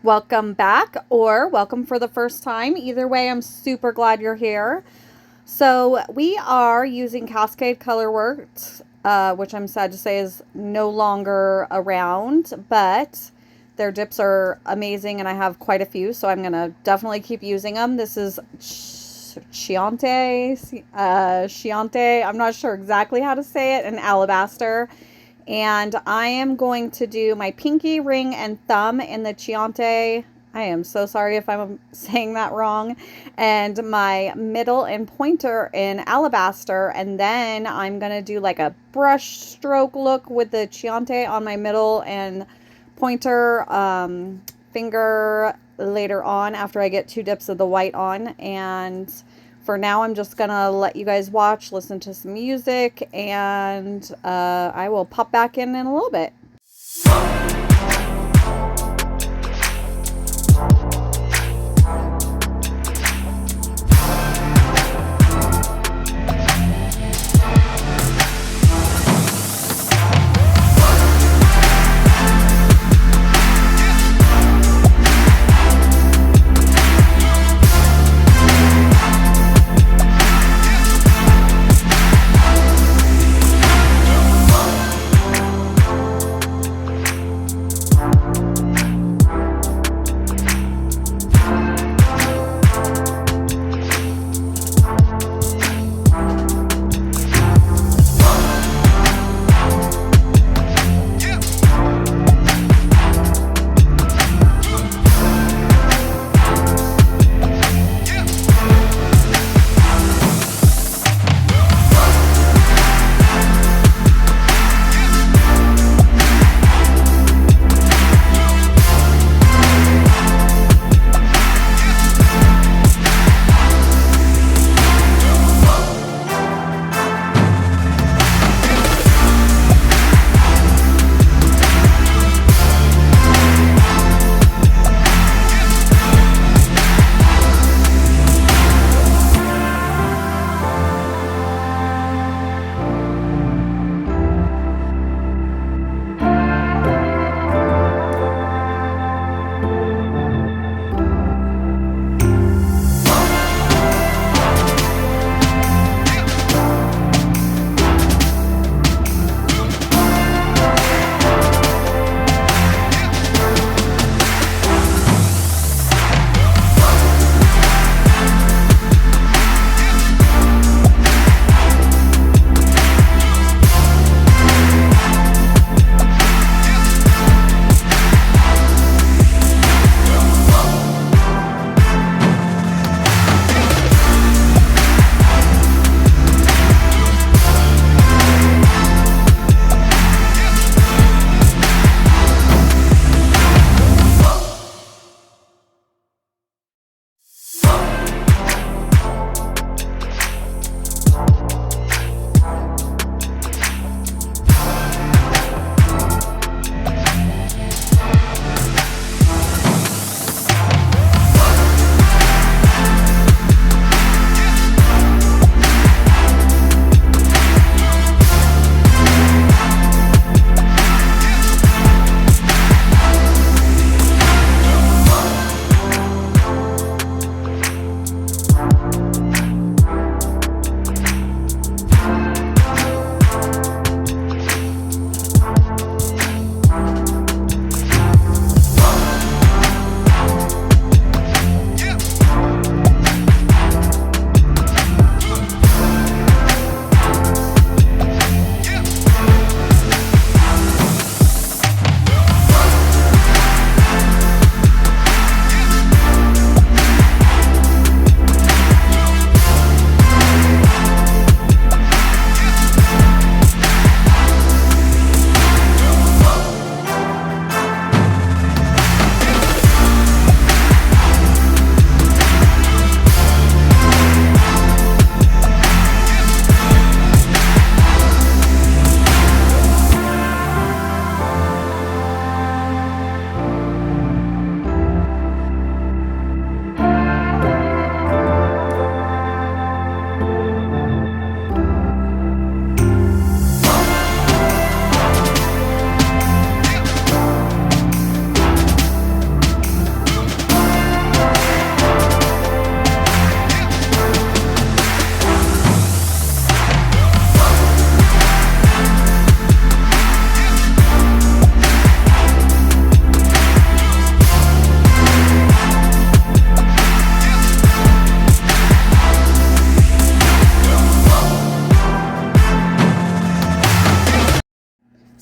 welcome back or welcome for the first time. Either way, I'm super glad you're here. So we are using Cascade Color Works, which I'm sad to say is no longer around, but their dips are amazing and I have quite a few, so I'm going to definitely keep using them. This is Chianti. I'm not sure exactly how to say it, and Alabaster. And I am going to do my pinky, ring, and thumb in the Chianti. I am so sorry if I'm saying that wrong. And my middle and pointer in Alabaster. And then I'm going to do like a brush stroke look with the Chianti on my middle and pointer finger later on after I get 2 dips of the white on. And for now, I'm just gonna let you guys watch, listen to some music, and I will pop back in a little bit.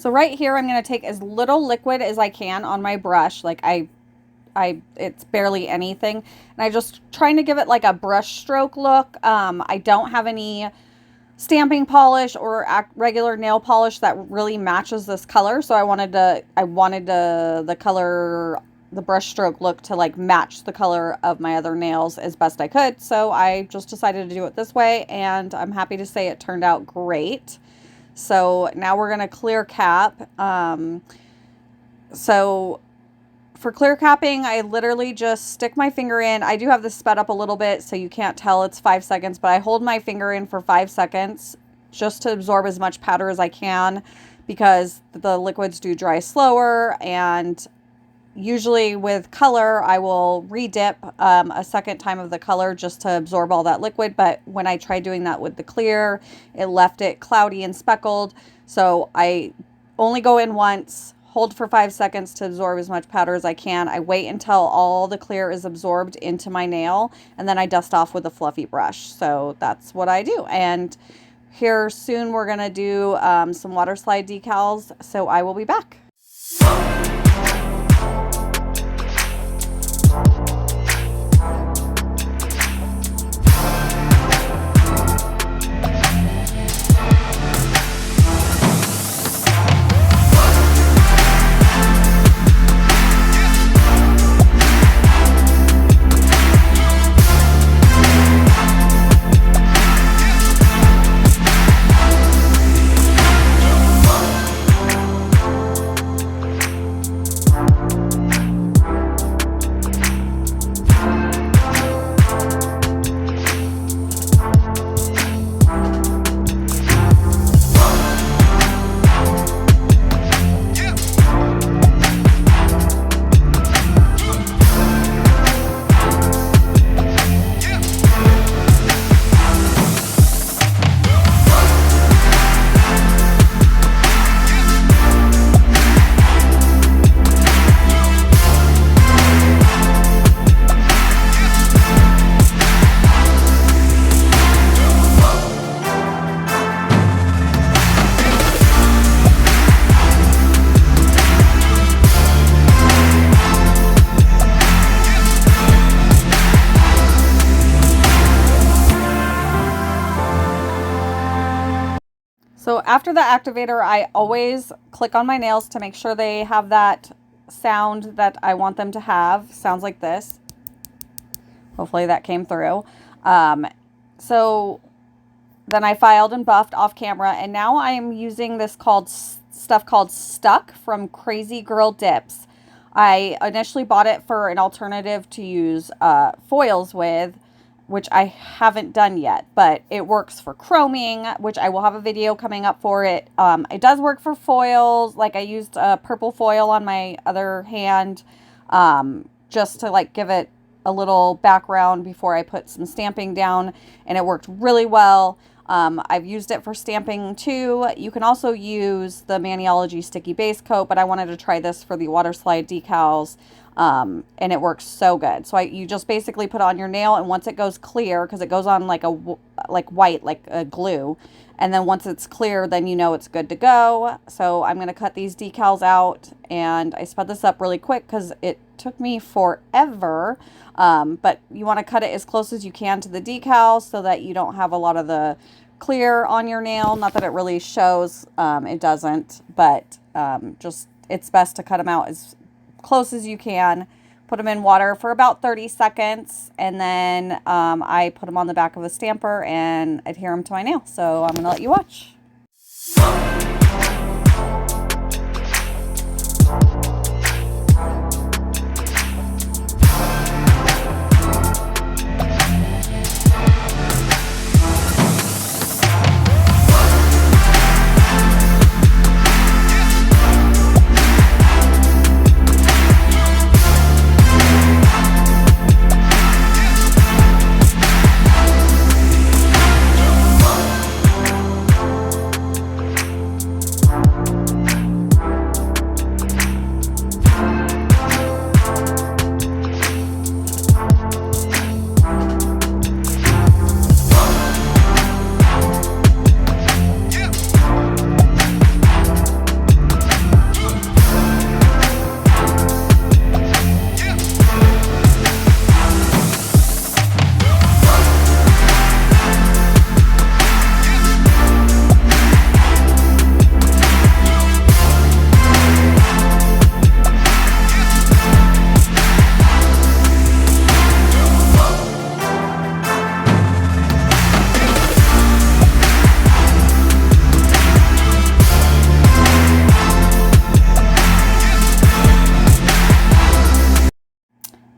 So right here, I'm going to take as little liquid as I can on my brush. Like it's barely anything. And I just trying to give it like a brush stroke look. I don't have any stamping polish or regular nail polish that really matches this color. So I wanted the color, the brush stroke look to like match the color of my other nails as best I could. So I just decided to do it this way, and I'm happy to say it turned out great. So now we're going to clear cap. So for clear capping, I literally just stick my finger in. I do have this sped up a little bit so you can't tell it's 5 seconds, but I hold my finger in for 5 seconds just to absorb as much powder as I can, because the liquids do dry slower. And usually with color, I will re-dip a second time of the color just to absorb all that liquid. But when I tried doing that with the clear, it left it cloudy and speckled. So I only go in once, hold for 5 seconds to absorb as much powder as I can. I wait until all the clear is absorbed into my nail, and then I dust off with a fluffy brush. So that's what I do. And here soon we're going to do some water slide decals. So I will be back. So after the activator, I always click on my nails to make sure they have that sound that I want them to have. Sounds like this. Hopefully that came through. So then I filed and buffed off camera, and now I am using this stuff called Stuck from Crazy Girl Dips. I initially bought it for an alternative to use foils with, which I haven't done yet, but it works for chroming, which I will have a video coming up for it. It does work for foils. Like I used a purple foil on my other hand, just to like give it a little background before I put some stamping down, and it worked really well. I've used it for stamping too. You can also use the Maniology Sticky Base Coat, but I wanted to try this for the water slide decals. And it works so good. So you just basically put it on your nail, and once it goes clear, because it goes on like white, like a glue, and then once it's clear, then you know it's good to go. So I'm going to cut these decals out, and I sped this up really quick because it took me forever. But you want to cut it as close as you can to the decal so that you don't have a lot of the clear on your nail. Not that it really shows, it doesn't, but just it's best to cut them out as close as you can. Put them in water for about 30 seconds, and then I put them on the back of a stamper and adhere them to my nail. So I'm gonna let you watch.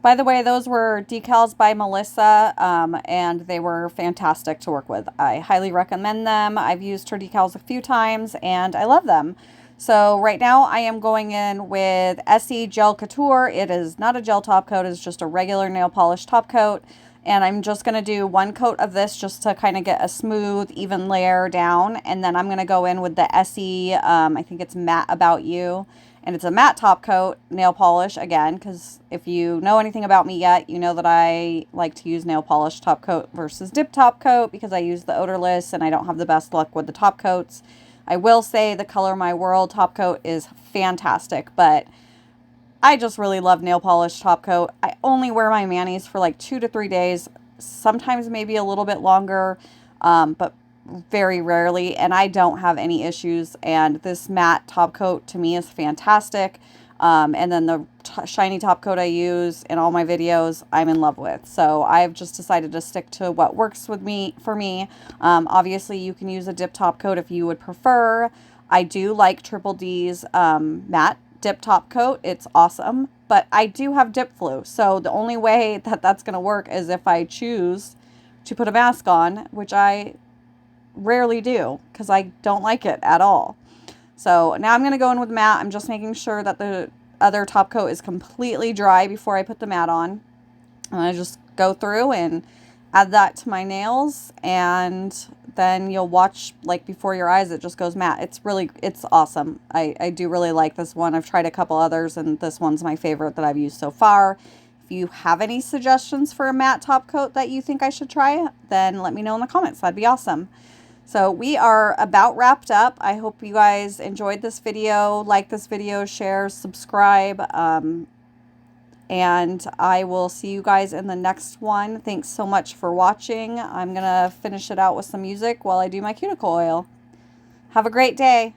By the way, those were decals by Melissa, and they were fantastic to work with. I highly recommend them. I've used her decals a few times, and I love them. So right now I am going in with SE Gel Couture. It is not a gel top coat. It's just a regular nail polish top coat. And I'm just going to do one coat of this just to kind of get a smooth, even layer down. And then I'm going to go in with the SE, I think it's Matte About You. And it's a matte top coat nail polish again, because if you know anything about me yet, you know that I like to use nail polish top coat versus dip top coat because I use the odorless and I don't have the best luck with the top coats. I will say the Color My World top coat is fantastic, but I just really love nail polish top coat. I only wear my manis for like 2 to 3 days, sometimes maybe a little bit longer, but very rarely, and I don't have any issues. And this matte top coat to me is fantastic. And then the shiny top coat I use in all my videos, I'm in love with. So I've just decided to stick to what works with me for me. Obviously, you can use a dip top coat if you would prefer. I do like Triple D's matte dip top coat. It's awesome, but I do have dip flu. So the only way that that's going to work is if I choose to put a mask on, which I rarely do because I don't like it at all. So now I'm going to go in with matte. I'm just making sure that the other top coat is completely dry before I put the matte on. And I just go through and add that to my nails, and then you'll watch like before your eyes it just goes matte. It's awesome. I do really like this one. I've tried a couple others and this one's my favorite that I've used so far. If you have any suggestions for a matte top coat that you think I should try, then let me know in the comments. That'd be awesome. So we are about wrapped up. I hope you guys enjoyed this video. Like this video, share, subscribe, and I will see you guys in the next one. Thanks so much for watching. I'm going to finish it out with some music while I do my cuticle oil. Have a great day.